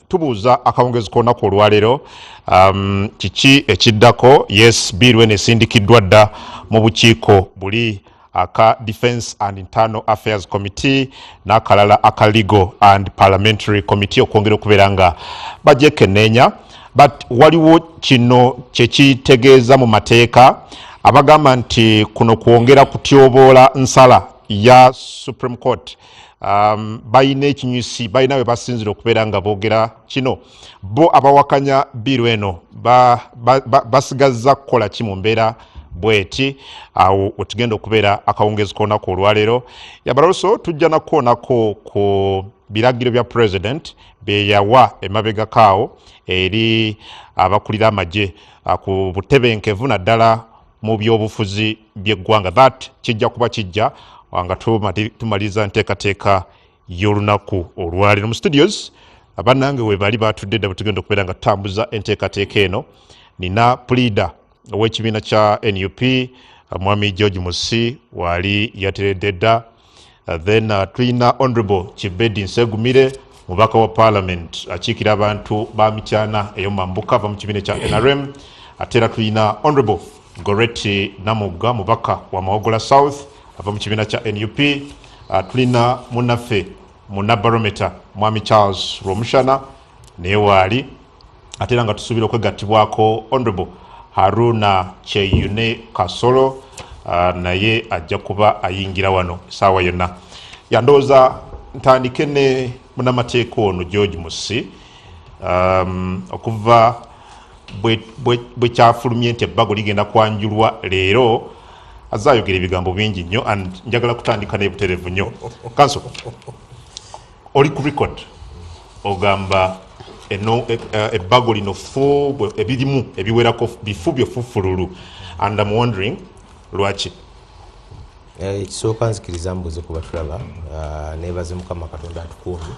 tubuuza akawungeezi k'olunaku olwaleero kiki ekiddako. Yes, bill eno esindikiddwa dda mu bukiiko buli aka Defence and Internal Affairs Committee n'akalala aka Legal and Parliamentary Committee okwongera okubeera nga bajekenneenya, but waliwo kino kyekitegeeza mu mateeka abagamba nti kuno kwongera kutyoboola nsala ya Supreme Court. Bayina ekinyusi, bayina bwe basinzira okubeera nga boogera kino. Bo abawakanya biru eno basigazza kukola ki mu mbeera bweti. Awo wetugenda okubeera akawungeezi k'olunaku olwaleero. Yabalaluso tujja nakoonako ku biragiro bya president bye yawa emabegakaawo eri abakulira amagye ku butebenkevu naddala mu byobufuzi by'eggwanga. That kijja kuba kijja wanga tumaliza nteekateeka y'olunaku olwaleero. Mu studios abannange we bali batudde dda bwe okubeera nga tutambuza enteekateeka eno. Nina pleader ow'ekibiina kya NUP Mwami George Musi wali yateredde dda. Then tulina Honorable Kibedi Nsegumire mubaka wa Parliament akiikira abantu ba mityana ey'omambuka ava mu kibiina kya NRM. Ate era tulina Honorable Goreth Namugga mubaka wa Mawogola South ava mu kibiina kya NUP. Tulina munnaffe munnabarometer Mwami Charles Romushana naye waali. Ate era nga tusuubira okwegattibwako Honorable Haruna Cheyune Kasolo naye ajja kuba ayingira wano essaawa yonna. Yandowooza ntandike ne munnamateeka ono George Musi okuva bwe kyafulumye nti ebbago ligenda kwanjulwa leero azaayogera ebigambo bingi nnyo and njagala kutandika n'ebuterevu nnyo. Council, oli ku record ogamba ebbago lino ebirimu ebiwerako bifu byofufululu and I'm wondering lwaki. Ekisooka nzikiriza mbuze kuba tulaba neebaze Mukama Katonda atukuumye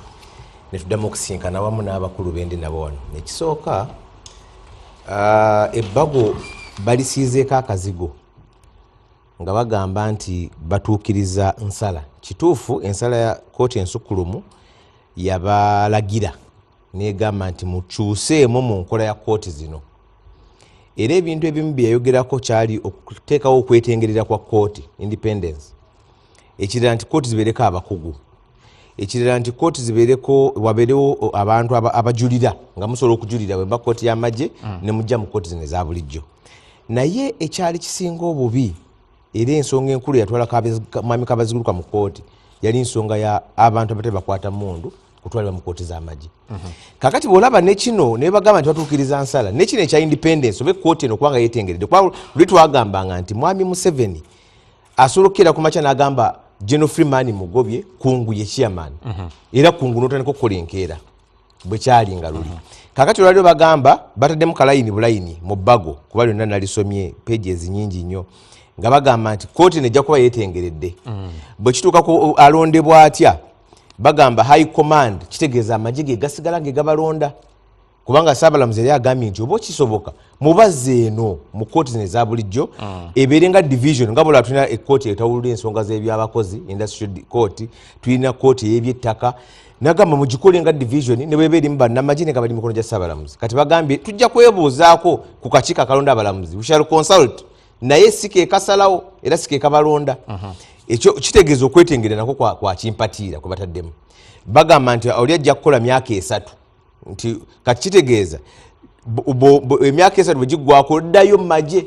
ne tuddamu okusinkana wamu n'abakulu bendi nabo wano. Ekisooka ebbago balisiizeeko akazigo nga bagamba nti batuukiriza nsala. Kituufu ensala ya kooti ensukkulumu yabalagira negamba nti mukyuseemu mu nkola ya kooti zino. Era ebintu ebimu byeyayogerako kyali okuteekawo okwetengerera kwa kooti independence. Ekirala nti kooti zibeereko abakugu. Ekirala nti kooti zibeereko wabeerewo abantu abajulira nga musobola okujulira bwemba kooti y'amagye ne mujja mu kooti zino eza bulijjo. Naye ekyali kisinga obubi era ensonga enkulu yatwala mwami Kabaziguruka mu kooti yali nsonga ya abantu abatali bakwata mundu kutwalibwa mu kooti z'amagye. Kakati bw'olaba ne kino ne bagamba nti batuukiriza nsala ne kino ekya independence oba kooti eno kubanga yeetengeredde. Luli twagambanga nti mwami Museveni asolokera ku makya n'agamba General Freeman mugobye kungu ye chairman. Era kungu n'otandika okukola enkeera bwe kyali nga luli. Kakati olwaliro bagamba bataddemu kalayini bulayini mu bbago kuba lyonna nalisomye pages nyingi nnyo nga bagamba nti kooti nejja kuba yeetengeredde. Bwe kituuka ku alondebwa atya bagamba high command kitegeeza amagye ge gasigala ngegabalonda kubanga Ssaabalamuzi yali agambye nti oba kisoboka mubazze eno mu kooti zino eza bulijjo ebeere nga division nga bwolaba tulina ekooti etawulula ensonga z'ebyabakozi industrial court, tulina kooti ey'ebyettaka nagamba mugikole nga division ne bweba erimu bannamagye ne gabali mikono gya Ssaabalamuzi. Kati bagambye tujja kwebuuzaako ku kakiiko akalonda abalamuzi, we shall consult, naye sike kasalawo era sike kabalonda. Ekyo kitegeeza okwetengerera nako kwa kimpatiira kwe bataddemu. Bagamba nti oli ajja kukola myaka 3 nti kati kitegeeza emyaka 3 bwe giggwako oddayo mu magye.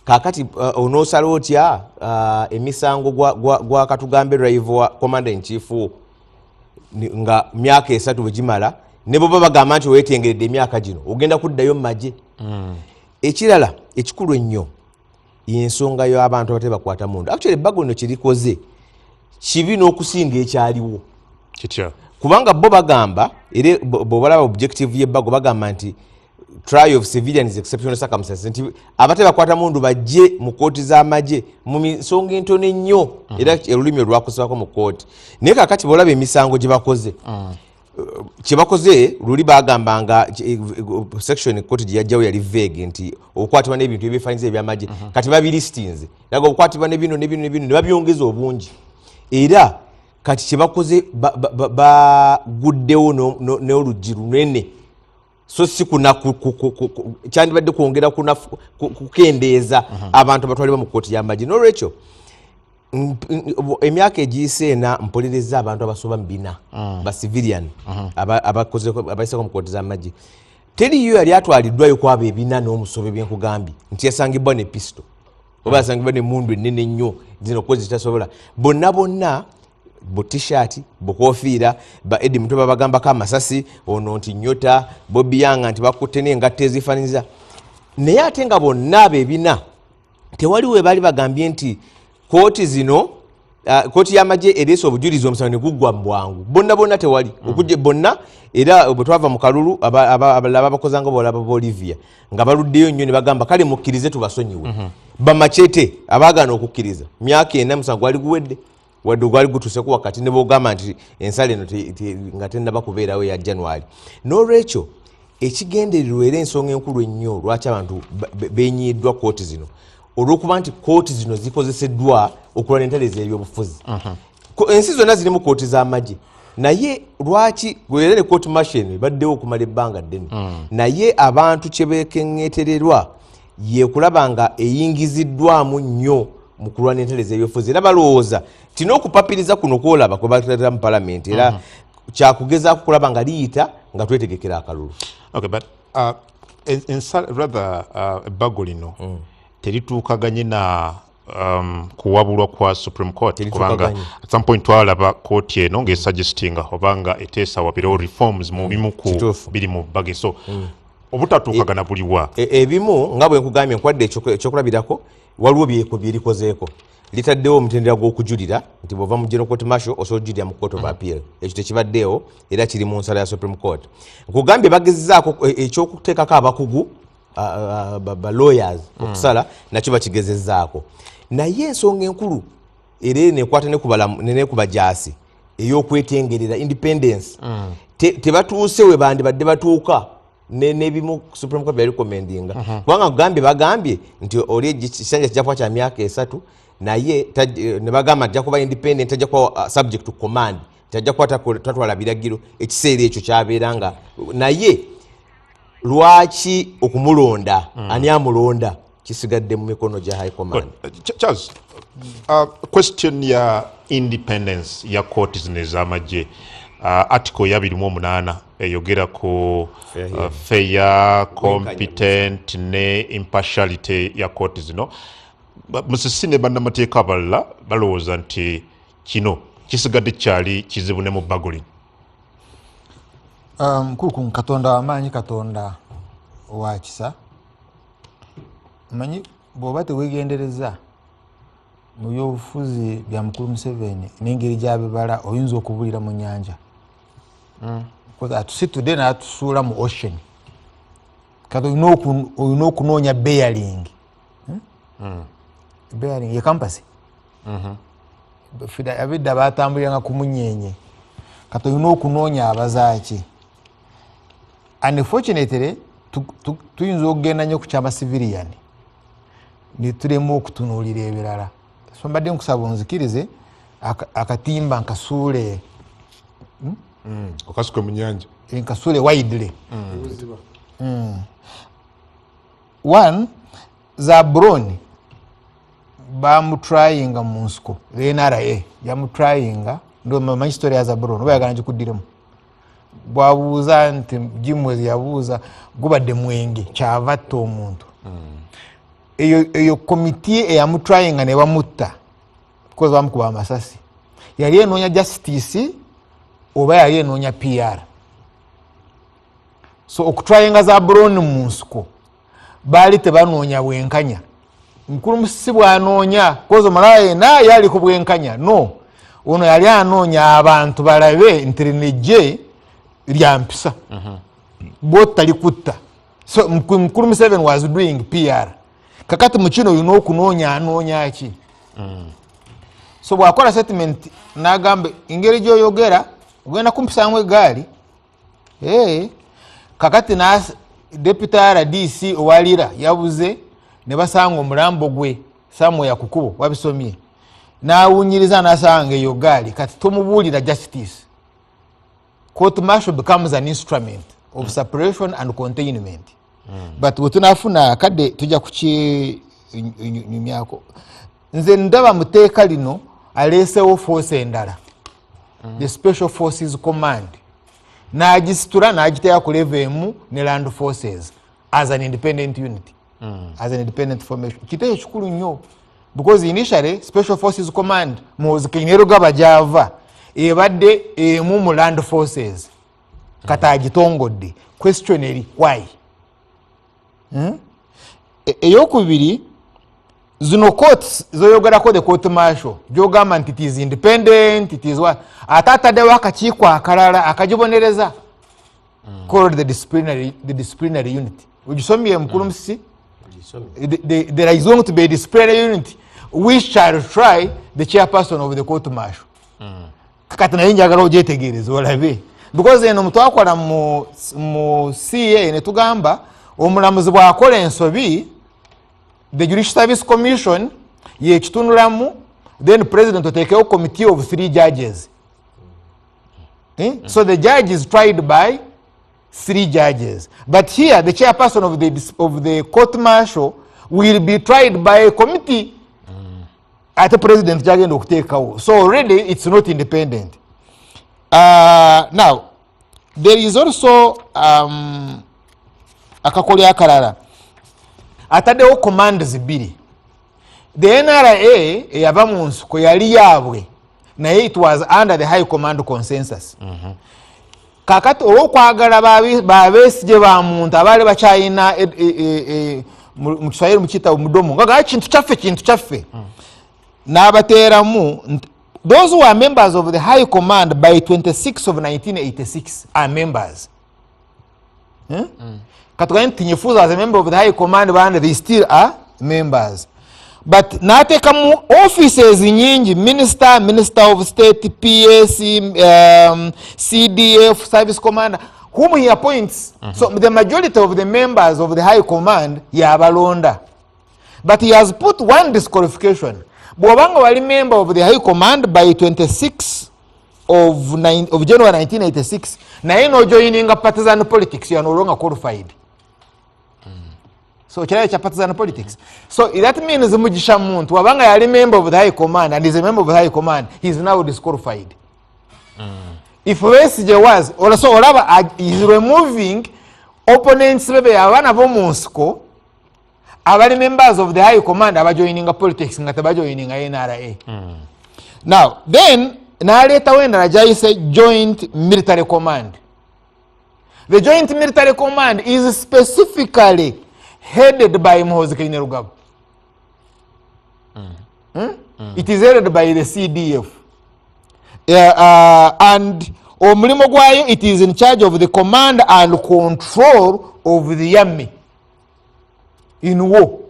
Kakati onoosala otya emisango gwa Katugambe rival commander in chief nga myaka 3 bwe gimala ne bo bagamba nti weetengeredde emyaka gino ogenda kuddayo mu magye. Ekirala ekikulu ennyo y'ensonga y'abantu abatali bakwata mundu. Actually ebbago lino kirikoze kibi n'okusinga ekyaliwo. Kitya? Kubanga bo bagamba era bw'obalaba objective y'ebbago bagamba nti trial of civilians exceptional circumstances, nti abatali bakwata mundu bajje mu kooti z'amagye mu nsonga entono ennyo era olulimi olwakozebwako mu kooti. Naye kakati bw'olaba emisango gye bakoze kyebakoze luli bagambanga section kooti gye yajjawo yali vague nti okwatibwa n'ebintu ebyefaanyiza ebyamagye kati babilistinze naga okwatibwa n'ebino ne babyongeza obungi. Era kati kyebakoze baguddewo n'oluggi lunene so si kyandibadde kwongera kukendeeza abantu batwalibwa mu kkooti y'amagye n'olwekyo emyaka egiyise ena mpuliriza abantu abasoba mu 4 ba civilian abaiseko mu kkooti z'amagye teriyo yali atwaliddwayo kwabo 4 n'omusobe byenkugambye nti yasangibwa ne pisto oba yasangibwa n'emmundu ennene ennyo zino kkozi zitasobola bonna bu t-shirt bukofiira ba Eddie Mutoba bagambako amasasi ono nti Nyota Bobby Yanga nti bakutte n'engatta ezifaananiza naye ate nga bonna abo 4 tewali we baali bagambye nti kooti zino kooti y'amagye ereese obujulizi omusango ne guggwa mu bwangu bonna tewali okujja bonna era bwe twava mu kalulu abalaba bakozanga boolaba Bolivia nga baluddeyo nnyo ne bagamba kale mukkirize tubasonyiwe bamachete abaagaana okukkiriza myaka 4 musango gwali guwedde wadde gwali gutuseku wakati ne bogamba nti ensala eno nga tennaba kubeerawo ya January n'olwekyo ekigendererwa era ensonga enkulu ennyo lwaki abantu benyiiddwa kooti zino olw'okuba nti kooti zino zikozeseddwa okulwana entaleeza ebyobufuzi ensi zonna zirimu kooti z'amagye naye lwaki era ne kooti marshal ebaddewo okumala ebbanga ddene naye abantu kye beekeŋŋeetererwa ye kulaba nga eyingiziddwamu nnyo mu kulwana entaleeza ebyobufuzi era balowooza ti n'okupapiriza kuno kwolaba kwe bateera mu palamenti era kyakugezaako kulaba nga liyita nga twetegekera akalulu. Okay, but ebbago lino terituukaganye na kuwabulwa kwa Supreme Court kubanga at some point twalaba kooti eno ng'esuggestinga obanga eteesa wabirewo reforms mu bimu ku biri mu bbage so obutatuukagana buliwa ebimu nga bwe nkugambye nkwadde ekyokulabirako waliwo byerikozeeko litaddewo omutendera gw'okujulira nti bw'ova mu General Court Martial osobola ojulira mu Court of Appeal ekyo tekibaddeewo era kiri mu nsala ya Supreme Court nkugambye bagezezaako ekyokuteekako abakugu ba lawyers okusala nakyo bakigezezzaako naye ensonga enkulu era nekwata ne ku bajaasi ey'okwetengerera independence tebatuuse we bandibadde batuuka n'ebimu Supreme Court byali commendinga kubanga nkugambye bagambye nti oli ekisanja kijja kuba kya myaka 3 naye ne bagamba ajja kuba independent ajja kuba subject to command tajja kuba tatwala biragiro ekiseera ekyo kyabeeranga naye lwaki okumulonda ani amulonda kisigadde mu mikono gya high command. Charles, question ya independence ya court zino ez'amagye article ya 28 eyogera ku fair competent ne impartiality ya court zino musisi ne bannamateeka abalala balowooza nti kino kisigadde kyali kizibu ne mu bbago lino. Kuku Katonda wamaanyi Katonda wa kisa manyi bw'oba teweegendereza mu byobufuzi bya mukulu Museveni n'engeri gy'abibala oyinza okubulira mu nnyanja atusitudde n'atusuula mu ocean kati olina okunoonya bearing bearing ye kampasi abidda batambuliranga ku munyenye kati olina okunoonya abazaaki unfortunately tuyinza okugenda nnyo ku kyama civilian netulemu okutunuulira ebirala so mbadde nkusaba onzikirize akatimba nkasuule okasuke mu nnyanja nkasuule widely one Zabroni bamutrayinga mu nsiko NRA yamutrayinga ndo manyi story ya Zabroni oba yagana gikuddiremu bwabuuza nti Jimwezi yabuuza gubadde mwenge kyava atta omuntu eyo komiti eyamutrayinga ne bamutta because bamukuba amasasi yali enoonya justice oba yali enoonya PR so okutrayinga Zabroni mu nsiko baali tebanoonya bwenkanya mukulu musisi bwanoonya kozo malaya yena yali ku bwenkanya no ono yali anoonya abantu balabe nterinejje lya mpisa bota likutta so mukulu Museveni was doing PR kakati mukino olina okunoonya anoonya ki so bwakola settlement nagambe engeri gyoyogera ogenda kumpisamu egaali kakati na deputy RDC owalira yabuze ne basanga omulambo gwe Samuel Yakukubo wabisomye n'awunyiriza n'asanga eyo gaali kati tomubuulira justice. Court martial becomes an instrument of separation and containment. But wetunafuna akadde tujja kukinyumyako. Nze ndaba muteeka lino aleesewo force endala, the Special Forces Command, n'agisitula n'agiteeka ku level emu ne Land Forces as an independent unit, as an independent formation. Kiteeyo kikulu nnyo because initially Special Forces Command Muhoozi Kainerugaba gy'ava ebadde emu mu Land Forces kati agitongodde. Questionary why? Eyokubiri zino courts zoyogerako the court martial gyogamba nti it is independent, it is what atataddewo akakiiko akalala akagibonereza called the disciplinary unit. Ugisomye mukulu musisi? There is going to be a disciplinary unit which shall try the chairperson of the court martial. Kati naye njagala ogyetegereze olabe because eno mutwakola mu CA ne tugamba omulamuzi bw'akola ensobi the Judicial Service Commission yekitunulamu then president otekewo committee of 3 judges. So the judge is tried by 3 judges, but here the chairperson of the court martial will be tried by a committee at the president jagenda okuteekawo. So already it's not independent. Now there is also akakolya akalala ataddewo commands 2. The NRA eyava mu nsuko yali yaabwe naye it was under the high command consensus. Kakati olw'okwagala babeesigye ba muntu abaali bakyayina mu Kiswahili mukiyita mudomo nga kintu kyaffe n'abateeramu. Those who are members of the high command by 26 of 1986 are members. Katugani Tinyefuza as a member of the high command band, they still are members. But natekamu offices nyingi, minister of state, PS, CDF, service commander, whom he appoints. So the majority of the members of the high command yabalonda. But he has put one disqualification. Bwabanga wali member of the high command by 26 of January 1986, naye no joining a partisan politics, you are no longer qualified. So chira cha partisan politics. So that means Mugisha muntu wabanga yali member of the high command and is a member of the high command, he is now disqualified. If Wesije was also olaba is removing opponents bebe abana bo munsko abali members of the high command abajoining a politics ngata bajoining a NRA. Now then naleta wenda rajayise joint military command. The joint military command is specifically headed by Muhoozi Kainerugaba. It is headed by the CDF. And omulimo gwayo, it is in charge of the command and control of the army in war.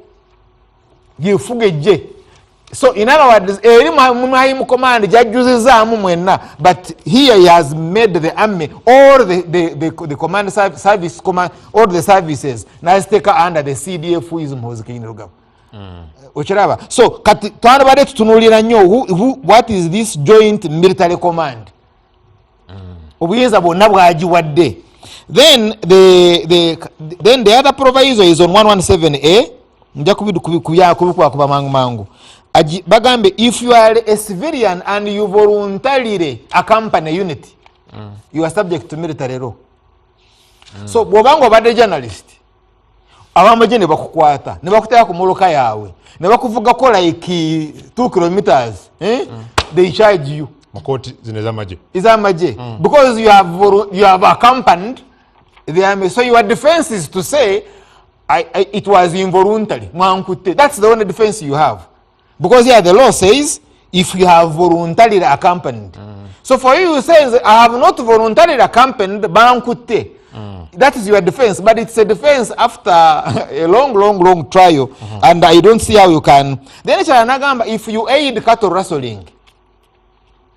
Yefugeje. So in other words, eri command jajuzizaamu mwenna, but here he has made the army or the command service command or the services now take under the CDF who is Muhoozi Kainerugaba. Ochiraba. So kati twana bade tutunulira nnyo what is this joint military command? Obuyinza bwonna bwagiwadde. Then the other proviso is on 117A. Nja kubikwa kuba mangu. Bagambe, if you are a civilian and you voluntarily accompany a unit, you are subject to military law. So bwobango bade journalist abamaje ne bakukwata ne bakutaya ku moloka yawe ne bakuvuga ko like 2 kilometers they charge you makoti zineza maje because you have accompanied the army. So your defense is to say it was involuntary. That's the only defense you have. Because here the law says if you have voluntarily accompanied. So for you says I have not voluntarily accompanied bankutte. That is your defense, but it's a defense after a long trial, and I don't see how you can. Then if you aid cattle rustling,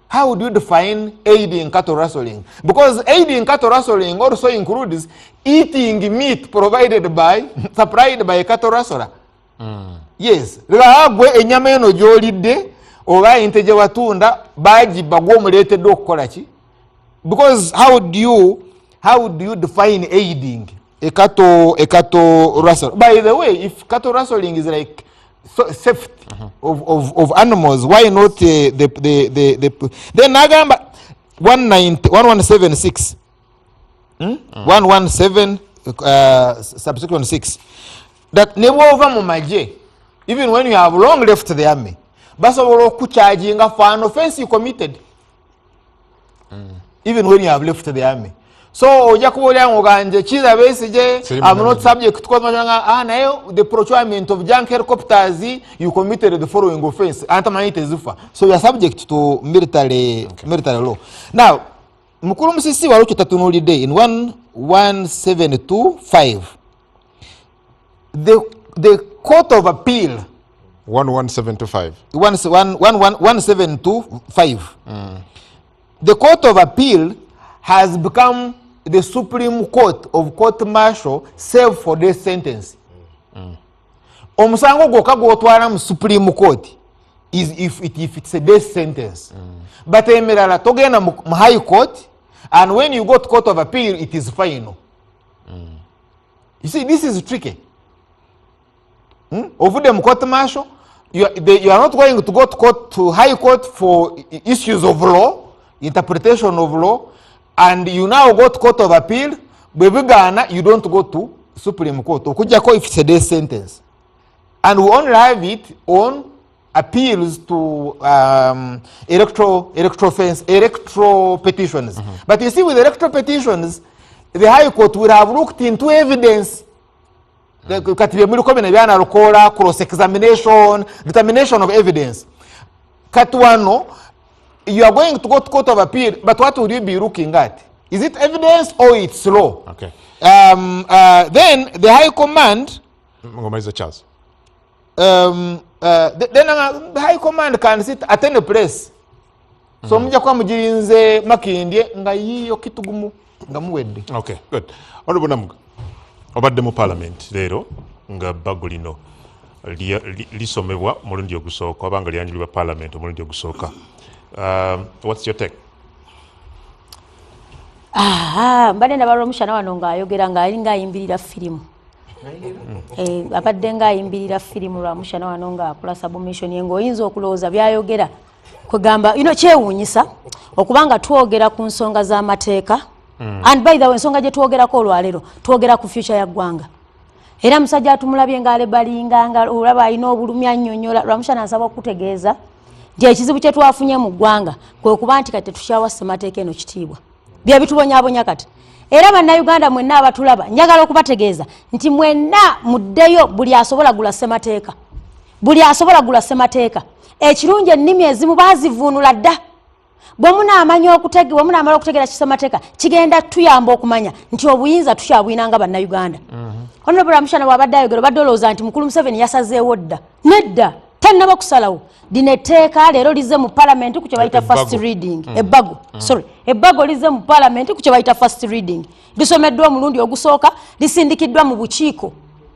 how would you define aiding cattle rustling? Because aiding cattle rustling also includes eating meat supplied by a cattle rustler. Yes. Enyama eno gyolidde oba ente gye watunda bagiba gw'omuleetedde okukola ki, because how do you define aiding a cattle rustle? By the way, if cattle rustling is like theft of animals, why not then nagamba 1176 117 subsection 6 that ne bw'ova mu magye, even when you have long left the army, basobola okucharginga for an offense you committed, even when you have left the army. So ojja kubolya ng'oganje Kizza Besigye, I'm not subject to naye the procurement of junk helicopters, you committed the following offense, antamanyite zifa, so you are subject to military law. Now mukulu musisi waliwo kyetatunuulidde in 11725 the court of appeal 11725 1725 the court of appeal has become the Supreme Court of court martial save for death sentence. Omusango gwokka gw'otwala mu Supreme Court is if it's a death sentence. But emirala togenda mu High Court, and when you go to court of appeal it is final. You see, this is tricky. Over the court martial, you are not going to go to High Court for issues of law, interpretation of law, and you now go to court of appeal. Bwebigana, you don't go to Supreme Court. Okujjako if it's a death sentence, and we only have it on appeals to electoral petitions. But you see, with electoral petitions, the High Court will have looked into evidence. Cross-examination, determination of evidence. Katuano, you are going to go to court of appeal, but what would you be looking at? Is it evidence or it's law? Okay. Then the High Command. Charles. Then the High Command can sit at any place. So mujja kwa mujirinze Makindye nga yiyo kitugumu nga muwedde. Okay, good. Honorable Namugga, obadde mu parliament leero nga baggo lino lisomebwa mulundi ogusooka oba nga lyanjulibwa parliament omulundi ogusooka. What's your take? Mbadde ndaba Omushana wano ng'ayogera ng'alinga ayimbirira firimu. Abadde ng'ayimbirira firimu lwa Mushana wano ng'akola submission ye ng'oyinza okulowooza byayogera kwegamba kyewuunyisa okubanga twogera ku nsonga z'amateeka. And by the way, ensonga gye twogerako olwaleero twogera ku future ya ggwanga. Era musajja atumulabye ng'alebalinga nga olaba alina obulumi annyonnyola. Lwamushana asaba okutegeeza nti ekizibu kye twafunye mu ggwanga kwe kuba nti kati tetukyawasa ssemateeka eno kitiibwa. Bye bitubonyaabonya kati. Era bannayuganda mwenna abatulaba njagala okubategeeza nti mwenna muddeyo buli asobola gula ssemateeka. Buli asobola gula ssemateeka. Ekirungi ennimi ezimu baazivuunula dda. Bwe munaamanya okutegeera kisemateeka kigenda tuyamba okumanya nti obuyinza tukyabuyina nga bannayuganda. Honorable Ramushana bw'abadde ayogera obadde olowooza nti mukulu Museveni yasazeewo dda. Nedda, tannaba kusalawo. Lino etteeka leero lizze mu parliament ku kye bayita first reading. Ebbago lizze mu parliament ku kye bayita first reading. Lisomeddwa omulundi ogusooka, lisindikiddwa mu bukiiko.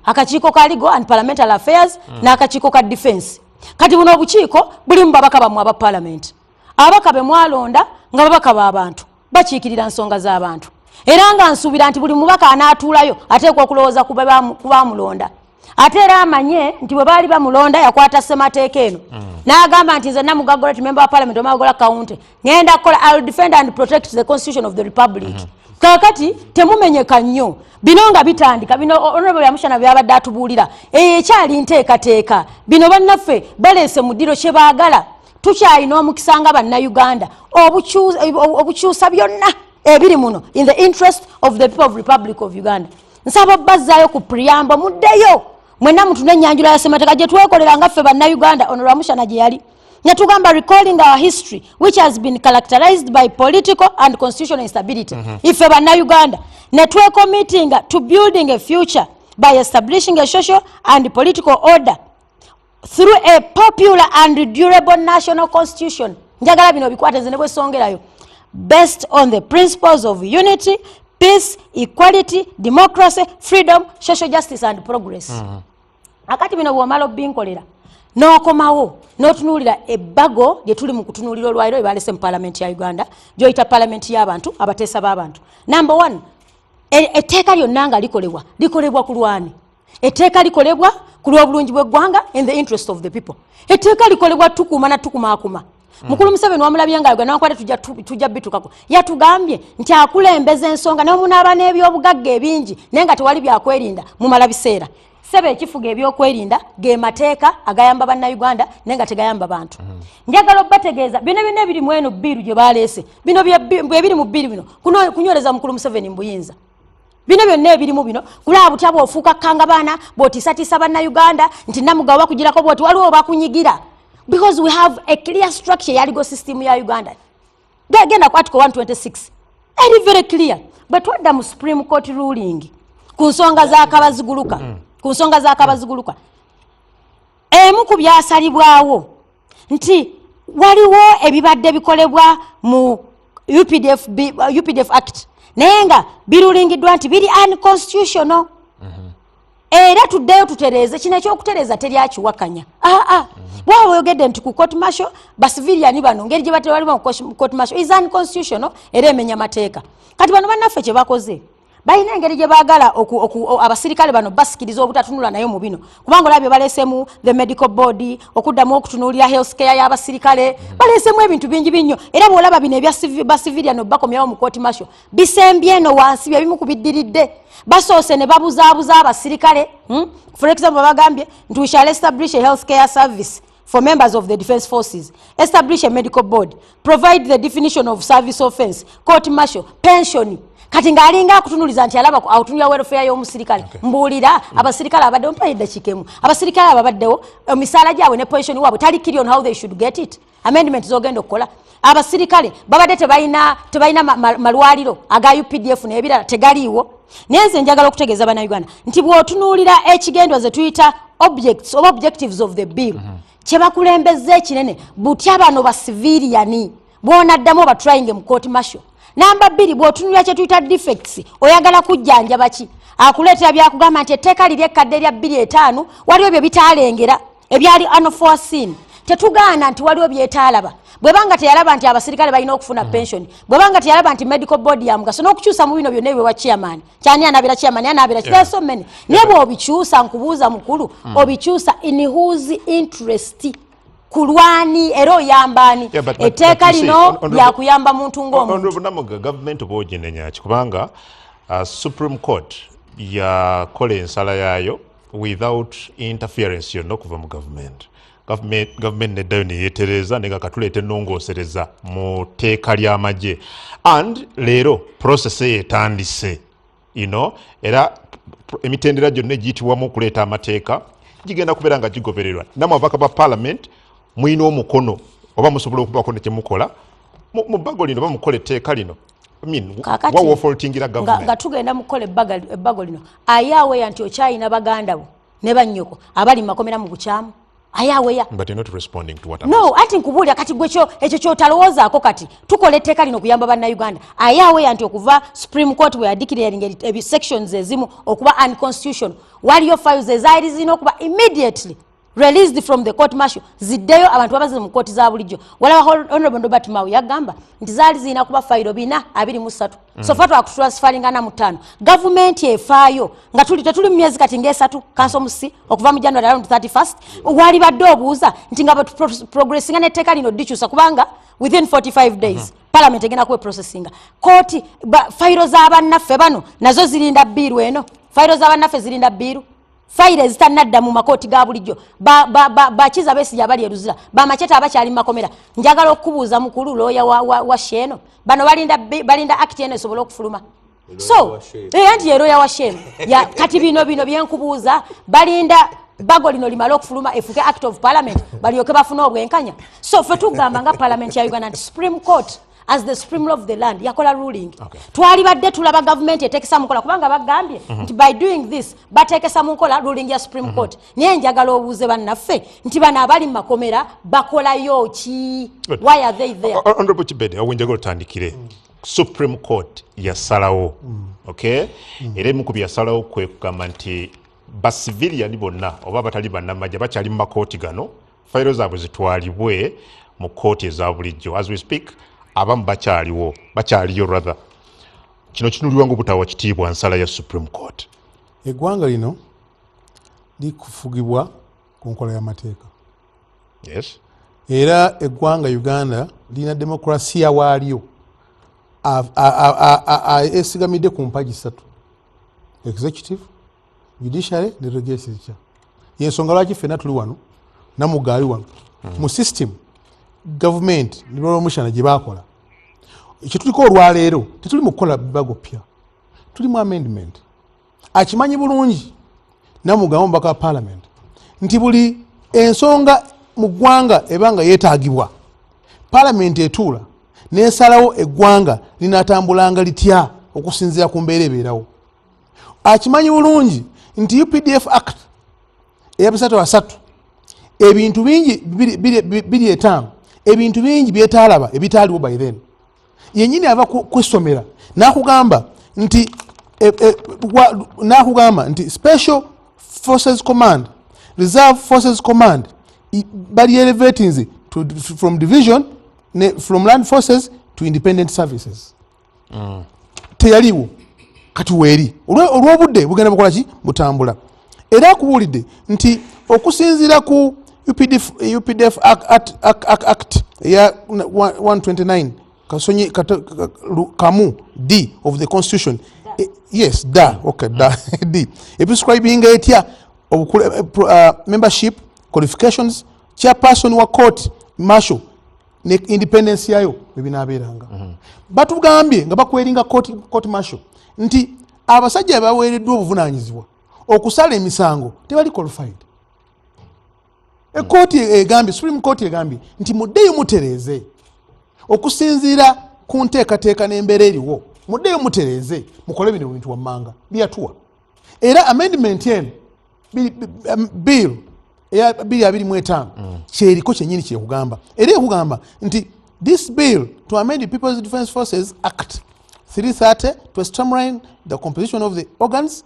Akakiiko ka Legal and Parliamentary Affairs n'akakiiko ka Defence. Kati buno obukiiko bulimu babaka bammwe aba parliament. Ababaka be mwalonda nga babaka b'abantu bakiikirira nsonga z'abantu. Era nga nsuubira nti buli mubaka anaatuulayo ateekwa okulowooza ku baamulonda. Ate era amanye nti bwe baali bamulonda yakwata ssemateeka eno. N'agamba nti nze Namugga Goreth member wa parliament Omagola County ngenda kukola I will defend and protect the constitution of the republic. Kakati temumenyeka nnyo. Bino nga bitandika bino Honorable Yamushana byabadde atubuulira. Ekyali nteekateeka. Bino bannaffe baleese mu ddiro kye baagala. Tukyalina omukisa nga bannayuganda obukyusa byonna ebiri muno in the interest of the people of Republic of Uganda. Nsaba bazzaayo ku preamble muddeyo mwenna mutune ennyanjula ya ssemateeka gye twekolera nga ffe bannayuganda ono Lwamushana gye yali ne tugamba recalling our history which has been characterized by political and constitutional instability. Iffe bannayuganda ne twecommitting to building a future by establishing a social and political order through a popular and durable national constitution. Njagala bino bikwate nze ne bwe songerayo. Based on the principles of unity, peace, equality, democracy, freedom, social justice and progress. Akati bino bw'omala obbinkolera n'okomawo n'otunuulira ebbago lye tuli mu kutunuulira olwaliro ebalese mu paalamenti ya Uganda gy'oyita paalamenti y'abantu abateesa b'abantu. Number one, etteeka lyonna nga likolebwa ku lwani? Etteeka likolebwa ku lw'obulungi bw'eggwanga in the interest of the people. Etteeka likolebwa tukuuma na tukumaakuma. Mukulu Museveni wamulabye nga Uganda nakwate tujja bitukako. Yatugambye nti akulembeza ensonga n'omunaaba n'ebyobugagga ebingi naye nga tewali byakwerinda mumala biseera. Sebe ekifuga ebyokwerinda ge mateeka agayamba bannayuganda naye nga tegayamba bantu. Njagala obategeeza bino ebiri mu eno bbiru gye baleese. Bino bye mu bbiru bino kunywoleza Mukulu Museveni mu buyinza. Bino byonna ebirimu bino kulaba butya bw'ofuuka kkangabaana bw'otiisatiisa bannayuganda nti Namugga bakugirako bw'oti waliwo bakunyigira. Because we have a clear structure ya legal system ya Uganda. Genda ku article 126. Very clear. But what the Supreme Court ruling ku nsonga z'akabaziguluka. Ku nsonga z'akabaziguluka. Emu ku byasalibwawo nti waliwo ebibadde bikolebwa mu UPDF Act. Naye nga birulingiddwa nti biri unconstitutional. Era tuddeyo tutereeze kino ekyokutereeza teryakiwakanya. Bwaba oyogedde nti ku court martial basiviliani bano ngeri gye batera waliwo mu court martial is unconstitutional era emenya mateeka. Kati bano bannaffe kye bakoze balina engeri gye baagala abasirikale bano basikiriza obutatunula nayo mu bino kubanga olabye baleesemu the medical board okuddamu okutunuulira health care y'abasirikale baleesemu ebintu bingi binnyo era bw'olaba bino ebya basiviliano bakomyawo mu court martial bisembye eno wansi bye bimu ku biddiridde basoose ne babuzaabuza abasirikale for example bagambye nti we shall establish a health care service for members of the defense forces, establish a medical board, provide the definition of service offense, court martial, pension. Kati ng'alinga akutunuliza nti alaba akutunulira welfare y'omusirikale. Mbuulira abasirikale abaddewo mpayidde kikemu. Abasirikale ababaddewo emisaala gyabwe ne pension waabwe tali clear on how they should get it. Amendment z'ogenda okukola. Abasirikale babadde tebalina malwaliro aga UPDF n'ebirala tegaliiwo. Naye nze njagala okutegeeza bannayuganda nti bw'otunuulira ekigendwa ze tuyita objects or objectives of the bill. Kye bakulembeza ekinene butya bano ba civiliani bw'onaddamu batrying mu court martial. Namba 2 bw'otunulira kye tuyita defects oyagala kujjanja ki akuleetera byakugamba nti etteeka liri ekkadde lya 2.5 waliwo bye bitaalengera ebyali unforeseen. Tetugaana nti waliwo byetaalaba bwebanga teyalaba nti abasirikale balina okufuna pension bwebanga teyalaba nti medical board ya mugaso n'okukyusa mu bino byonna ebyo wa chairman kyani anaabira chairman anaabira so many naye bw'obikyusa nkubuuza mukulu obikyusa in whose interest kulwani era oyambani etteeka lino lyakuyamba muntu ng'omuntu. Namugga government bw'oginenya kubanga Supreme Court yakola ensala yaayo without interference yonna okuva mu government neddayo neyeetereza nenga katuleeta ennongoosereza mu tteeka ly'amagye and leero process etandise era emitendera gyonna egiyitibwamu okuleeta amateeka gigenda kubeera nga gigobererwa namwe ababaka ba parliament mulina omukono oba musobola okubako nekyemukola mu bbago lino bamukola etteeka lino wawofoltingira government nga tugenda mukola ebbago lino ayaaweya nti okyayina baganda bo ne bannyoko abali makomera mu bukyamu ayaweya. But you're not responding to what no ati nkubuulira kati gwe ekyo kyotalowoozaako kati tukola etteeka lino okuyamba bannayuganda ayaweya nti okuva Supreme Court we declaring sections ezimu okuba unconstitutional waliyo files ezaali zirina okuba immediately released from the court martial ziddeyo abantu babaze mu kooti za bulijjo walaba honorable Robert Mao yagamba nti zaali zirina kuba fayiro 423 so far twakutransferinga na 5 government efaayo nga tetuli mu myezi kati ng'esatu kanso musi okuva mu January around 31st wali badde obuuza nti nga progressinga n'etteeka lino dikyusa kubanga within 45 days parliament egenda kuwe processinga kooti fayiro z'abannaffe bano nazo zirinda bbiiru eno fayiro z'abannaffe zirinda bbiiru fayire zitanadda mu makooti ga bulijjo bakiza Besigye abali eruzira bamacheta abakyali mu makomera njagala okubuuza mukulu looya wa Sheno bano balinda act eno esobola okufuluma so anti looya wa Sheno kati bino byenkubuuza balinda bago lino limala okufuluma efuke act of parliament balyoke bafuna obwenkanya so fe tugamba nga parliament ya Uganda Supreme Court as the supreme law of the land yakola ruling twali badde tulaba government etekesa mukola kubanga bagambye nti by doing this batekesa mukola ruling ya Supreme Court niye njagala obuuze bannaffe nti bano abali mu makomera bakolayo ki why are they there. Honorable Kibede awenjagala otandikire Supreme Court yasalawo okay era emu ku byasalawo kwe kugamba nti basiviliani bonna oba batali bannamajje bakyali mu makooti gano fayiro zaabwe zitwalibwe mu kooti eza bulijjo. As we speak abamu bakyaliyo rather. Kino kinulirwa ng'obutawa kitiibwa nsala ya Supreme Court. Eggwanga lino likufugibwa ku nkola y'amateeka. Yes. Era eggwanga Uganda lina demokrasiya waalyo esigamidde ku mpagi 3: executive, judiciary ne legislature. Yensonga lwaki ffenna tuli wano Namugga ali wano mu system government ne promotion gye baakola. Ekyo tuliko olwaleero tetuli mu kukola bibago pya, tuli mu amendment. Akimanyi bulungi Namugga omubaka wa parliament nti buli ensonga mu ggwanga ebanga yeetaagibwa parliament etuula n'esalawo eggwanga linaatambulanga litya okusinziira ku mbeera ebeerawo. Akimanyi bulungi nti UPDF Act eya 3 ebintu bingi 25 ebintu bingi byetaalaba ebitaaliwo by then. Yennyini ava kwesomera n'akugamba nti Special Forces Command, Reserve Forces Command bali elevating from division from land forces to independent services. Teyaliwo kati weeri olw'obudde bugenda bukola ki butambula. Era akubuulidde nti okusinziira ku UPDF Act ya 129 kamu D of the Constitution. Yes, D. Prescribing etya membership qualifications, chairperson wa court martial ne independence yayo ebinaabeeranga. Batugambye nga bakweringa court martial nti abasajja abaweereddwa obuvunaanyizibwa okusala emisango tebali qualified. Ekooti egambye, Supreme Court egambye nti muddeyo mutereeze okusinziira ku nteekateeka n'embeera eriwo, muddeyo mutereeze mukole bino bintu wammanga byatuwa. Era amendment eno bill eya 225 kyeriko kyennyini kyekugamba. Era ekugamba nti this bill to amend the People's Defence Forces Act 330 to streamline the composition of the organs,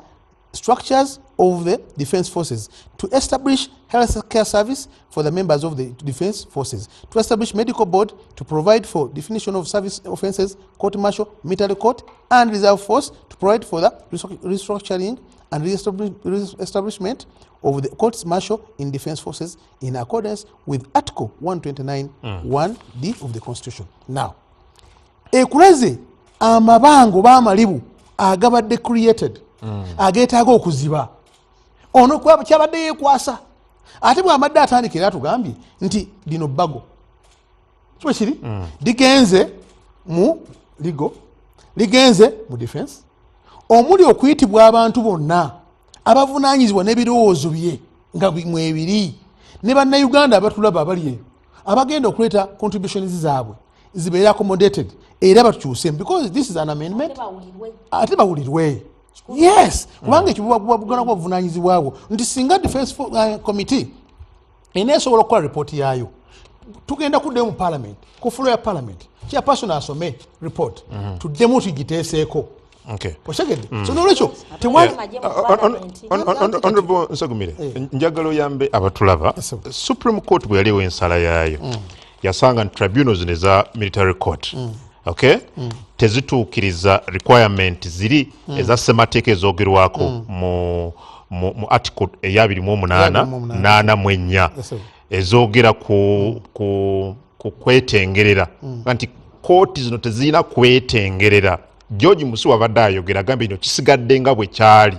structures of the Defence Forces, to establish health care service for the members of the Defence Forces, to establish medical board, to provide for definition of service offences, court martial, military court, and reserve force, to provide for the restructuring and re-establishment of the courts martial in Defence Forces in accordance with Article 129 1D of the Constitution. Now, ekuleze amabango b'amalibu agabadde created ageetaaga okuziba ono kyabadde yeekwasa ate bw'amadde atandika era tugambye nti lino bbago kiba kiri ligenze mu ligo, ligenze mu defense, omuli okuyitibwa abantu bonna abavunaanyizibwa n'ebirowoozo bye nga mwebiri ne bannayuganda abatulaba abali eyo abagenda okuleeta contributions zaabwe zibeere accommodated era batukyusemu because this is an amendment ate bawulirwe. Yes, kubanga ekyo bugana kwa buvunaanyizibwa bwo nti singa defense committee eneesobola okukola ripooti yaayo tugenda kuddayo mu parliament ku fulo ya parliament chairperson asome report tuddemu tugiteeseeko. Oshagedde so nolwekyo Honorable Nsagumire njagala oyambe abatulaba. Supreme Court bwe yaliwo ensala yaayo yasanga nti tribunals neza military court tezituukiriza requirement ziri eza ssemateeka ezoogerwako mu article eya 28 ezoogera ku kwetengerera nti kooti zino tezirina kwetengerera. George Musi wabadde ayogera agambye nti kisigadde nga bwe kyali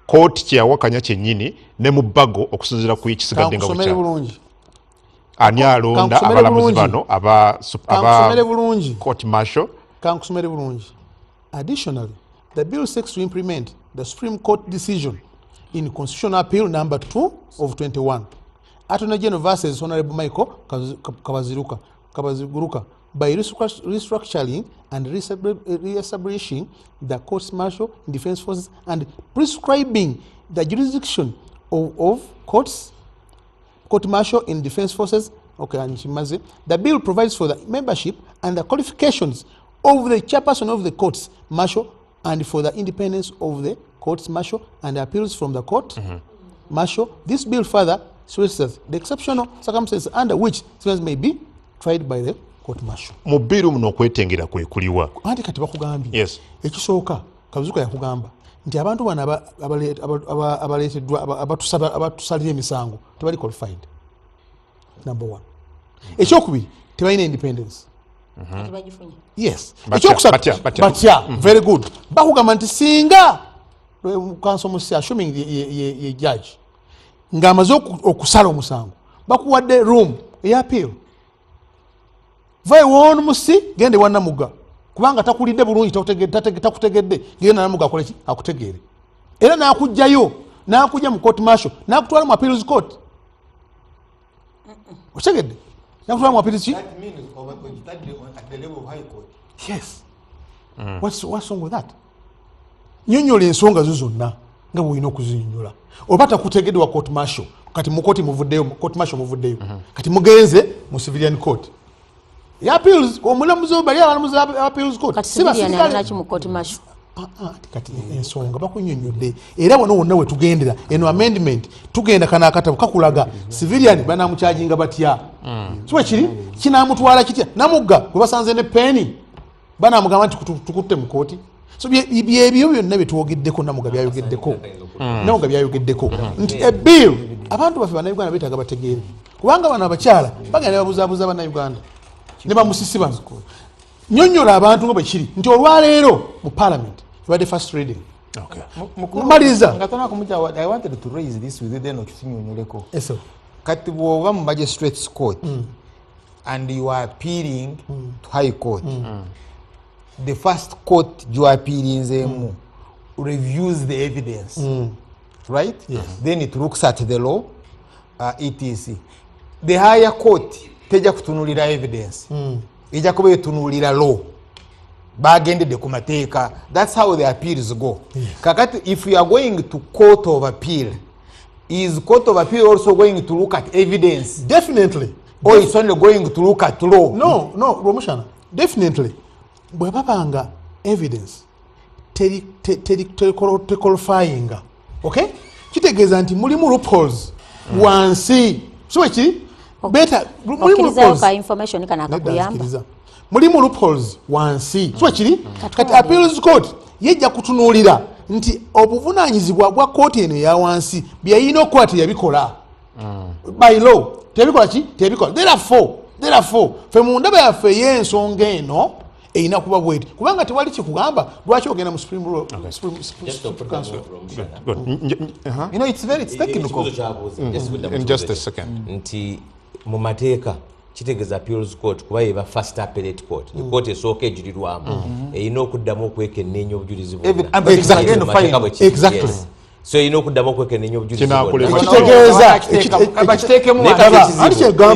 kooti kyeyawakanya kyennyini ne mu bbago okusinziira ku kisigadde nga bwe kyali. Ani alonda abalamuzi bano aba court martial. Kankusomere bulungi. Additionally, the bill seeks to implement the Supreme Court decision in Constitutional Appeal number 2 of 21. Attorney General versus Honorable Michael Kabaziguruka by restructuring and re-establishing the courts martial in defense forces and prescribing the jurisdiction of court martial in defense forces. The bill provides for the membership and the qualifications of the chairperson of the courts martial and for the independence of the courts martial and appeals from the court martial. This bill further stresses the exceptional circumstances under which citizens may be tried by the court martial. Mu biru muno okwetengera kwe kuliwa. Anti kati bakugambye. Yes. Ekisooka Kabuzuka yakugamba nti abantu bano abaleeteddwa abatusalira emisango tebali qualified. Number one. Ekyokubiri tebalina independence. Yes. Batya. Very good. Bakugamba nti singa council musi assuming ye judge ng'amaze okusala omusango bakuwadde room ey'appeal. Vae woonu musi gende wa Namugga kubanga takulidde bulungi takutegedde genda Namugga akole ki akutegeere era n'akugjayo n'akujja mu court martial n'akutwala mu appeals court. Otegedde n'akutwala mu appeals ki? That means at the level of high court. Yes. What's wrong with that? Nnyonnyola ensonga zo zonna nga bw'olina okuzinnyonnyola. Oba takutegedde wa court martial kati mu court martial muvuddeyo kati mugenze mu civilian court. Appeals omulamuzi bali abalamuzi appeals court kati civilian alinachi mu court martial. Kati ensonga bakunnyonnyodde era wano wonna we tugendera eno amendment tugenda kana akatabo kakulaga civilian banamukyajinga batya. So kiri kinamutwala kitya Namugga gwe basanze ne peni banamugamba nti tukutte mu kooti. So byebyo byonna byetwogeddeko Namugga byayogeddeko nti ebill abantu baffe bannayuganda beetaaga bategeere kubanga bano abakyala bagenda babuzaabuza bannayuganda ne bamusisi bano. Nnyonnyola abantu nga bwe kiri nti olwaleero mu parliament ebadde first reading. Maliriza. I wanted to raise this with then okisinnyonnyoleko. Kati bw'oba mu magistrates court and you are appealing to high court, the first court you are appealing them reviews the evidence, right? Yes. Then it looks at the law, etc. The higher court teja kutunulira evidence, ija kuba etunulira law. Bagendedde ku mateeka. That's how the appeals go. Yes. Kakati if you are going to court of appeal, is court of appeal also going to look at evidence? Definitely. Or it's only going to look at law? No, Romushana. Definitely. Bwe babanga evidence qualifying. Okay? Kitegeeza nti mulimu loopholes wansi. So ekiri better mulimu ka information kana akakuyamba. Mulimu loopholes wansi. So ekiri kati appeals court yejja kutunuulira nti obuvunaanyizibwa bwa kooti eno ya wansi byayina okuba teyabikola. By law tebikola ki? Tebikola. Therefore fe mu ndaba yaffe ey'ensonga eno eyina kuba bweti kubanga tewali kikugamba lwaki ogenda mu Supreme Council. You know, it's technical. In just a second. Nti mu mateeka kitegeeza appeals court kuba yeba first appellate court court esooka ejulirwamu eyina okuddamu okwekenneenya obujulizi Exactly. So eyina okuddamu okwekenneenya obujulizi kitegeeza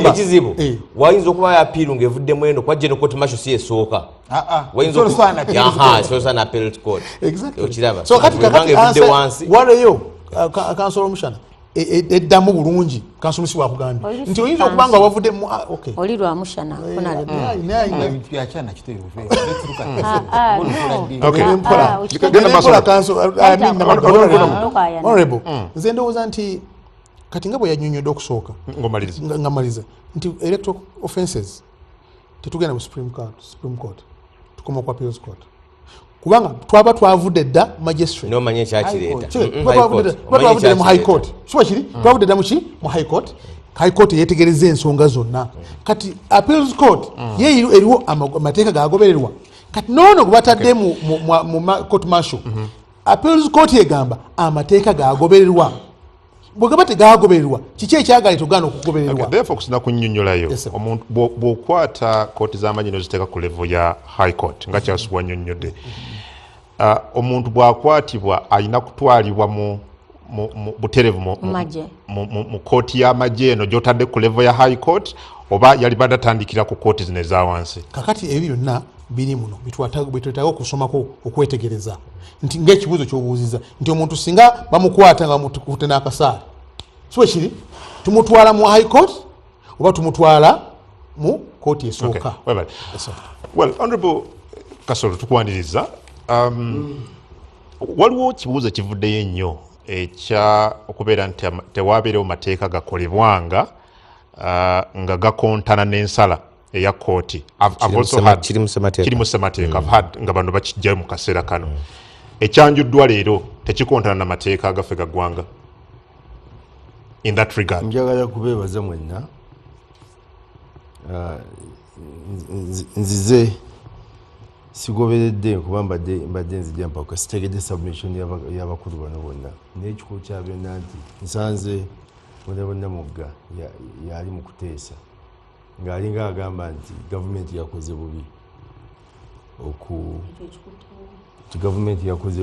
ekizibu wayinza okuba yapiiru ng'evuddemu eno kwa general court martial si esooka sosaana appellate court okiraba so kati evudde wansi waleyo kansolo omushana eddamu bulungi kansumusi wakugambye nti oyinza okubanga wavudde oli lwa mushana nze ndowooza nti kati nga bwe yannyonnyodde okusooka nga maliza nti electoral offences tetugenda mu Supreme Court tukoma ku appeals court kubanga twaba twavudde dda magistrate nomanye ekyakireeta twavudde mu high court kiba kiri twavudde dda muki mu high court yetegereza ensonga zonna kati appeals court ye eriwo amateeka gagobererwa kati noono gwebatadde mu court martial appeals court egamba amateeka gagobererwa bwegaba tegagobererwa kiki ekyagala tugaana okugobererwa. Therefore kusina kunnyonnyolayo omuntu bw'okwata kooti z'amanyi n'oziteeka ku level ya high court nga kyasubwa nnyonnyodde omuntu bw'akwatibwa alina kutwalibwa mu buterevu mu kooti y'amagye eno gy'otadde ku level ya high court oba yali badatandikira ku kooti zino eza wansi. Kakati ebyo byonna biri muno bitwetaaga okusomako okwetegereza nti ng'ekibuuzo ky'obuuziza nti omuntu singa bamukwata nga mutukutte n'akasaale so ekiri tumutwala mu high court oba tumutwala mu kooti esooka. Well, Honorable Kasolo tukwaniriza waliwo kibuuzo kivuddeyo ennyo ekya okubeera nti tewaabeerewo mateeka gakolebwanga nga gakontana n'ensala eya kooti. Kiri mu ssemateeka nga bano bakijjayo mu kaseera kano. Ekyanjuddwa leero tekikontana na mateeka agaffe gaggwanga. In that regard, njagala kubeebaza mwenna. Nzize sigoberedde kuba mbadde nzija mpaka sitegedde submission y'abakulu bano bonna n'ekikulu kya byonna nti nsanze Namugga yali mu kuteesa ng'alinga agamba nti gavumenti yakoze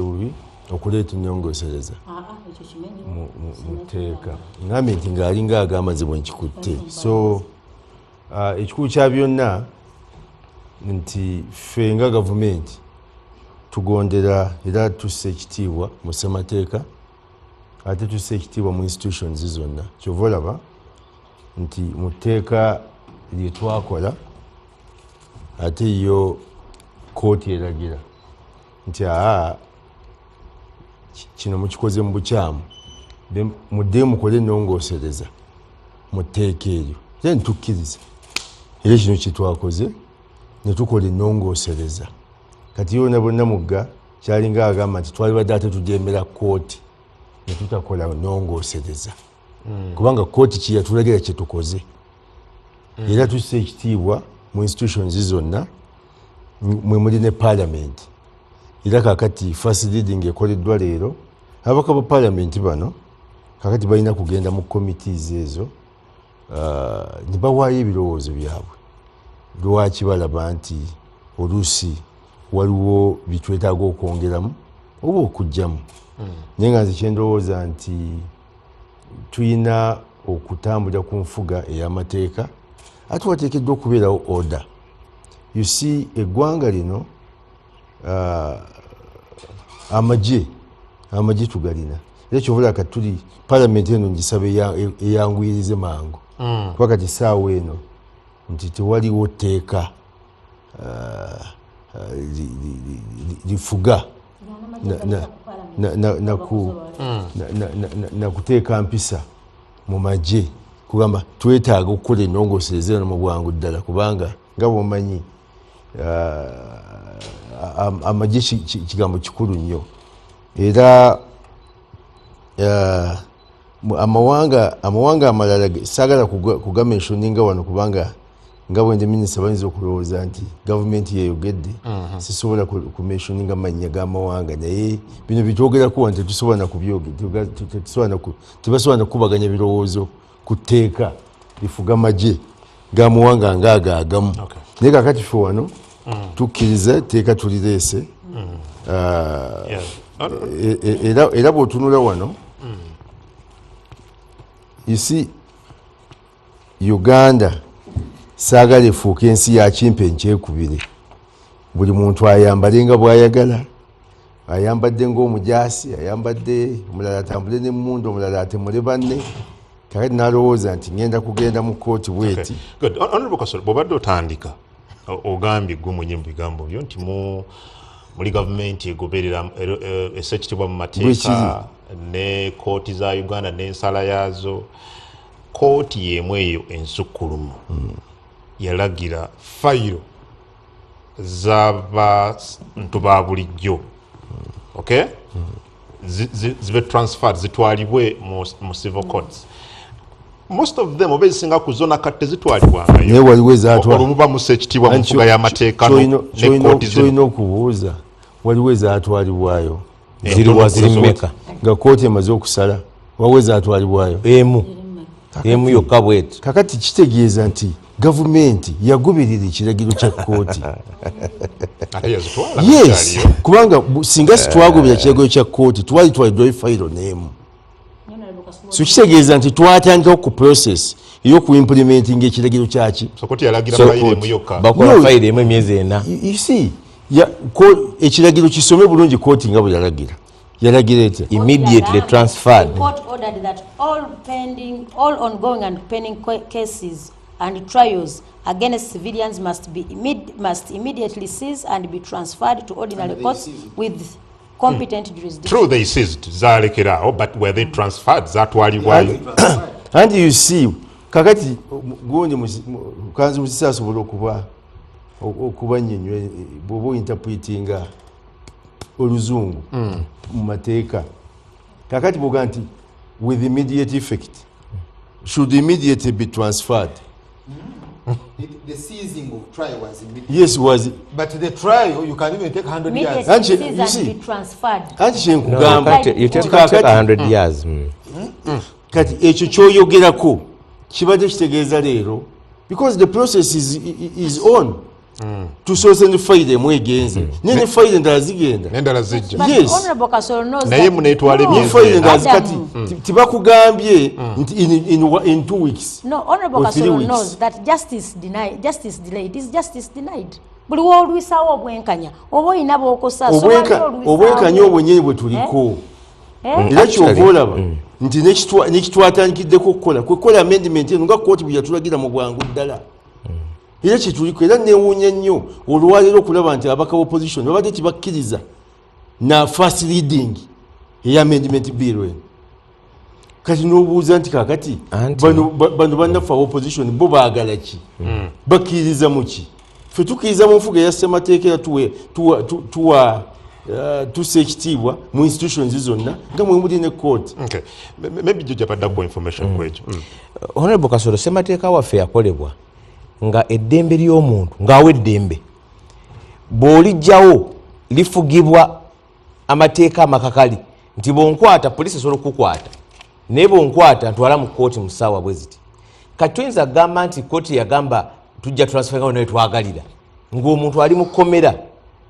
bubi okuleeta ennyongosereza mu tteeka. Ngambye nti ng'alinga agamba nze bwe nkikutte. So ekikulu kya byonna nti ffe nga gavumenti tugondera era tussa ekitiibwa mu ssemateeka ate tussa ekitiibwa mu institutions zonna. Kyova olaba nti mu tteeka lye twakola ate yo kooti eragira nti kino mukikoze mu bukyamu muddeyo mukole ennongoosereza mu tteeka eryo. Then tukkiriza era kino kyetwakoze ne tukola ennongoosereza. Kati yona Namugga kyalinga agamba nti twali badde ate tujembera kooti ne tutakola nnongoosereza kubanga kooti kyeyatulagira kye tukoze. Era tussa ekitiibwa mu institutions zonna mwe muli ne parliament. Era kakati first reading ekoleddwa leero ababaka ba parliament bano kakati balina kugenda mu committees ezo ne bawaayo ebirowoozo byabwe. Lwaki balaba nti oluusi waliwo bitwetaaga okwongeramu oba okuggyamu. Naye nga nze kyendowooza nti tulina okutambulira ku nfuga ey'amateeka ate wateekeddwa okubeerawo order. You see eggwanga lino amagye tugalina era kyobula kati tuli palamenti eno ngisaba eyanguyirize mangu kuba kati essaawa eno nti tewaliwo tteeka lifuga nakuteeka mpisa mu magye kugamba twetaaga okukola ennongoosereza eno mu bwangu ddala kubanga nga bwomanyi amagye kigambo kikulu nnyo era amawanga amalala saagala kugamensioninga wano kubanga nga bwende minisita bayinza okulowooza nti gavumenti yeyogedde sisobola kumensioninga mannya g'amawanga naye bino bitwogerako wano tetusobola nakubyogera nakubaganya birowoozo ku tteeka lifuga magye g'amawanga ngaago agamu. Naye kakati ffe wano tukkiriza etteeka tulireese era bw'otunula wano isi Uganda saagala efuuka ensi ya kimpe nkyekubire. Buli muntu ayambale nga bw'ayagala, ayambadde ng'omujaasi, ayambadde omulala atambule n'emmundu, omulala atemule banne. Kakati nalowooza nti ngenda kugenda mu kooti bweti. Honorable Kasolo, bw'obadde otandika ogambye gwe mwenye mu bigambo byo nti muli gavumenti egoberera esekitibwa mu mateeka ne kooti za Uganda n'ensala yaazo. Kooti y'emu eyo ensukkulumu yalagira fayiro z'abantu ba bulijjo zibe transferred zitwalibwe mu civil courts. Most of them oba ezisinga ku zona kati zitwalibwangayo olumu musa ekitiibwa mu nfuga y'amateeka ne kooti zino. Tulina okubuuza waliwo ezaatwalibwayo ziriwazimeka nga kooti emaze okusala wawe ezaatwalibwayo emu yokka bwetu. Kakati kitegeeza nti gavumenti yagoberera ekiragiro kya kooti. Yes, kubanga singa sitwagobera ekiragiro kya kooti twali twaliddwayo fayiro n'emu. So kitegeeza nti twatandikawo ku process ey'okuimplementinga ekiragiro kyaki bakola fayiro emu emyezi 4. You see ekiragiro kisome bulungi kooti nga bwe yalagira etya immediately transferred. Court ordered that all ongoing and pending cases and trials against civilians must immediately cease and be transferred to ordinary courts with competent jurisdiction. True, they seized zalekerawo, but were they transferred? Zatwalibwayo. And you see, kakati gundi kanzi musisa asobola okuba nnyonnyo bw'oba interpretinga oluzungu mu mateeka. Kakati bw'oga nti with immediate effect should immediately be transferred. The seizing of trial was immediate. Yes, was it? But the trial, you can even take 100 years. And she- Immediately you cease see- and be transferred. Anti kye No, nkugamba you take 100 years. kati ekyo kyoyogerako kibadde kitegeeza leero because the process is on. Tusoose ne fayiro emu egenze naye ne fayiro endala zigenda. N'endala zijja. But Yes. Honorable Kasolo knows Naye that- muneetwala No. Ne emyezi fayiro endala ena. zikati tibakugambye nti in 2 weeks. No, Honorable or 3 Kasolo weeks. knows that justice delayed is justice denied. Buli woolwisawo obwenkanya oba olina bw'okosa obwenkanya obwo nyini bwe tuliko era kyova olaba nti nekitwatandikiddeko okukola kwekola amendment eno nga kooti bwe yatulagira mu bwangu ddala era kyetuliko era newuunya nnyo olwaleero okulaba nti abaka opposition babadde tibakkiriza na first reading eya amendment bill eno kati n'obuuza nti kakati bano bannaffe opposition bo baagala ki bakkiririza mu ki ffe tukkiriza mu nfuga eya ssemateeka era tussa ekitiibwa mu institutions zonna nga mwe muli ne court. Okay. Maybe jujja baddaku information ku ekyo. Honorable Kasolo, ssemateeka waffe yakolebwa nga eddembe ly'omuntu ng'awa eddembe bw'olijjawo lifugibwa amateeka amakakali nti bw'onkwata poliisi esobola okukukwata naye bw'onkwata ntwala mu kooti mu ssaawa bwe ziti kati tuyinza kugamba nti kooti yagamba tujja transferingawo naye twagalira ng'omuntu ali mu kkomera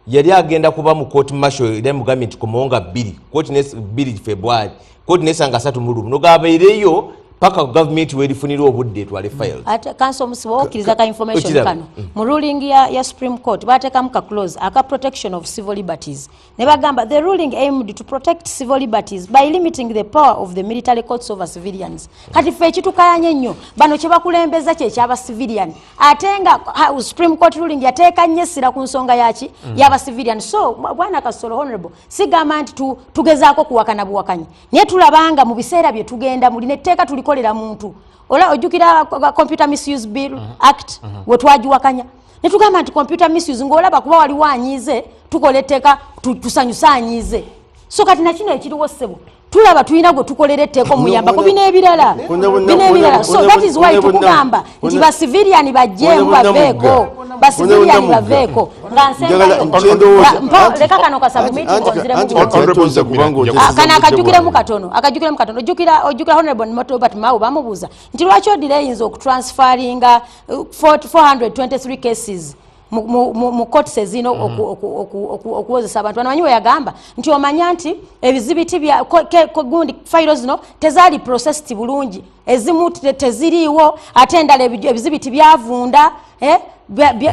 yali agenda kuba mu kooti marshal era mugambye nti komonga 2 kooti 2 February kooti nesanga 3 mu lumu nogabaireyo paka government werifunira obudde etwale files. Ate council musibo okiriza ka information kano mu ruling ya Supreme Court batekamu ka clause aka protection of civil liberties ne bagamba the ruling aimed to protect civil liberties by limiting the power of the military courts over civilians. Kati fe kitukayanye nnyo bano kye bakulembeza kye kyaba civilian atenga Supreme Court ruling yateeka nnyesira ku nsonga yaki yaba civilian. So bwana Kasolo honorable sigamba nti tugezaako kuwakana buwakanyi naye tulabanga mu biseera bye tugenda muline etteeka tuliko kolera muntu ola ojukira computer misuse bill act wetwagiwakanya netugamba nti computer misuse ngolaba kuba wali wanyize tukoleteka tusanyusa anyize so kati na kino ekiriwo ssebo tulaba tulina gwe tukolera etteeko muyamba ko bina ebirala so that is why tukugamba nti ba civilian bajjemu baveeko ba civilian baveeko nga nsenga leka kano kasabu meeting onzire kana akajukiremu katono ojukira honorable Motobert Mawu bamubuuza nti lwaki odileyinza okutransferinga 423 cases mu court zino okuwozesa abantu banamanyi weyagamba nti omanya nti ebizibiti bya gundi files zino tezaali processed bulungi ezimu teziriiwo ate endala ebizibiti byavunda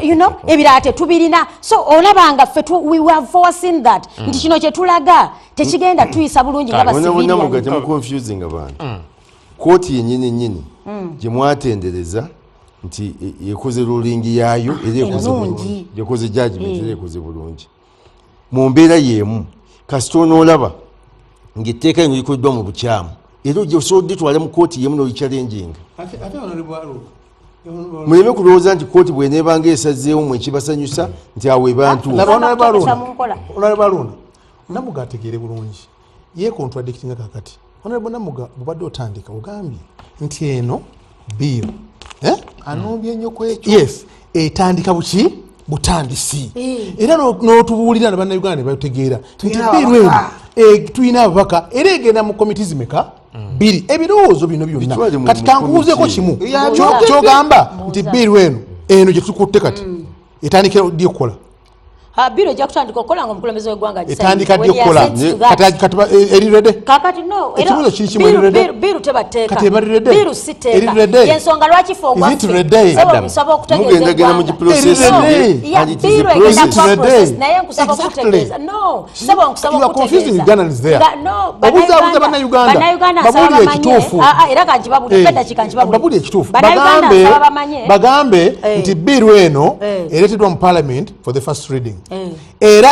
you know ebirala tetubirina so olabanga ffe we have foreseen that nti kino kyetulaga tekigenda tuyisa bulungi nga basivilian temu confusing abantu kooti yennyini gye mwatendereza nti yekoze ruling yayo yekoze judgment yekoze bulungi mu mbeera yemu kasitona olaba ng'etteeka lino likoddwa mu bukyamu era ojja osobola twala mu kooti yemu n'olichallenging muleme kulowooza nti kooti bw'eneebanga esazeewo mu ekibasanyusa nti awo ebantu Honorable Namugga ategeere bulungi ye contradicting kakati Honorable Namugga bubadde otandika ogambye nti eno bill anoobye nnyo ku ekyo yes etandika buki butandisi era n'otubuulira bannayuganda ne bategeera nti biirwenu tulina ababaka era egenda mu komiti zimeka 2 ebirowoozo bino byonna kati kankubuuzeeko kimu kyogamba nti biirwenu eno gye tukutte kati etandikira ddi okukola biro ejja kutandika okukola nga omukulembeze w'eggwanga etandika ddi okukola erirede kakati no ekibuzo kiri kimu erirede biru tebateeka kati ebarirede biru siteeka erirede yensonga lwaki fe ogwaffe mugenda genda mu giprocess biru egenda kuba process naye nkusaba okutegeeza no saba nkusaba okutegeeza obuzaabuza bannayuganda babuli ekituufu era kankibabulira eddakiika nkibabulira babuli ekituufu bamanye bagambe nti biru eno ereeteddwa mu parliament for the first reading era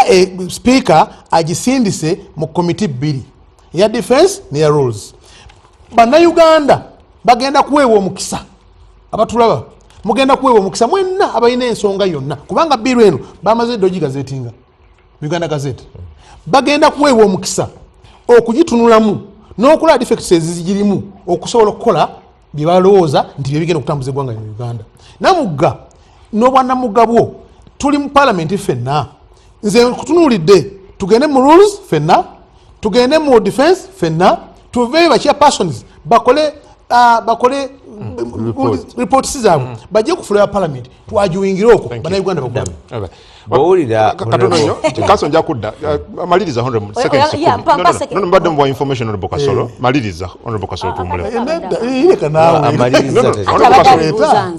speaker agisindise mu komiti 2 eya defense neya rules. Bannayuganda bagenda kuweebwa omukisa abatulaba mugenda kuweebwa omukisa mwenna abalina ensonga yonna kubanga biru eno bamaze edda ogigazeetinga Uganda Gazette bagenda kuweebwa omukisa okugitunulamu n'okola defects ezigirimu okusobola okukola bye balowooza nti bye bigenda okutambuza eggwanga mu Uganda. Namugga n'obwannamugga bwo tuli mu parliament ffenna nze kutunuulidde tugende mu rules ffenna tugende mu defense ffenna tuveeyo bakya persons bakole reports zaabwe bajje kufulaya parliament twagiwingire okwo bannayuganda bakulabe bowulira katono nnyo kaso nja kudda maliriza 100 seconds mbadde mu information honorable Kasolo maliriza honorable Kasolo tumule ileka naawe amaliriza